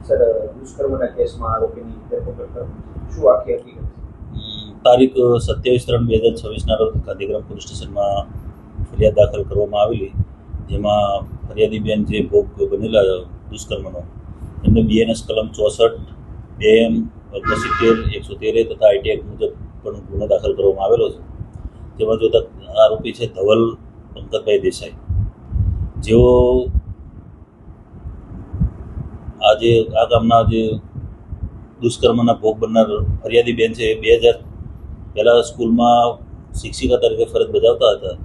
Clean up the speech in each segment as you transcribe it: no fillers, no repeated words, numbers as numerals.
Sir દુષ્કર્મના કેસમાં આરોપીની ધરપકડ કરવી શું આખી હકીકત? તારીખ 27/3/2026ના રોજ ગાંધીગ્રામ પોલીસ સ્ટેશનમાં ફરિયાદ દાખલ કરવામાં આવેલી, જેમાં ફરિયાદીબેન જે ભોગ બનેલા દુષ્કર્મનો એમને BNS કલમ 64, 2M, 70, 113 તથા IT એક્ટ મુજબ પણ ગુનો દાખલ કરવામાં આવેલો છે. જેમાં જોતા આરોપી છે ધવલ પંકજભાઈ દેસાઈ, જેઓ આજે આ ગામના જે દુષ્કર્મના ભોગ બનનાર ફરિયાદી બેન છે એ 2000 પહેલાં સ્કૂલમાં શિક્ષિકા તરીકે ફરજ બજાવતા હતા.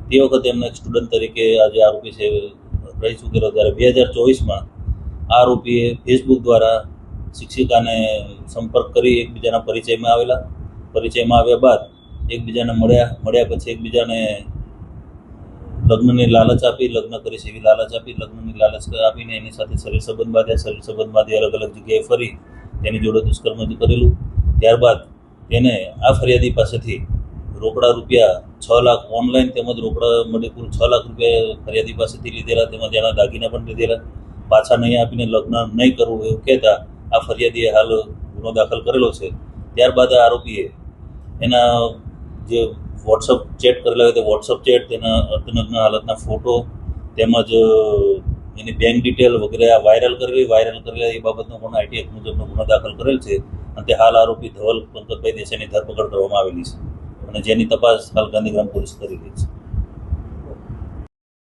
તે વખતે એમના એક સ્ટુડન્ટ તરીકે આજે આરોપી છે રહી ચૂકેલો. ત્યારે 2024માં આરોપીએ ફેસબુક દ્વારા શિક્ષિકાને સંપર્ક કરી એકબીજાના પરિચયમાં આવ્યા બાદ એકબીજાને મળ્યા પછી એકબીજાને લગ્નની લાલચ આપી, લગ્ન કરીશ એવી લાલચ આપી, લગ્નની લાલચ આપીને એની સાથે શરીર સંબંધ બાંધી અલગ અલગ જગ્યાએ ફરી તેની જોડે દુષ્કર્મ કરેલું. ત્યારબાદ તેને આ ફરિયાદી પાસેથી રોકડા રૂપિયા 6 લાખ ઓનલાઈન તેમજ રોકડા મળી કુલ 6 લાખ રૂપિયા ફરિયાદી પાસેથી લીધેલા, તેમજ એના દાગીના પણ લીધેલા. પાછા નહીં આપીને લગ્ન નહીં કરવું એવું કહેતા આ ફરિયાદીએ હાલ ગુનો દાખલ કરેલો છે. ત્યારબાદ આરોપીએ એના જે વોટ્સઅપ ચેટ કરેલા હોય તે વોટ્સઅપ ચેટ, તેના અર્ધનગ્ન હાલતના ફોટો તેમજ એની બેંક ડિટેલ વગેરે વાયરલ કરેલા એ બાબતનો પણ IT એક્ટ મુજબનો ગુનો દાખલ કરેલ છે. અને તે હાલ આરોપી ધવલ પંકજભાઈ દેસાઈની ધરપકડ કરવામાં આવેલી છે અને જેની તપાસ હાલ ગાંધીગ્રામ પોલીસ કરી રહી છે.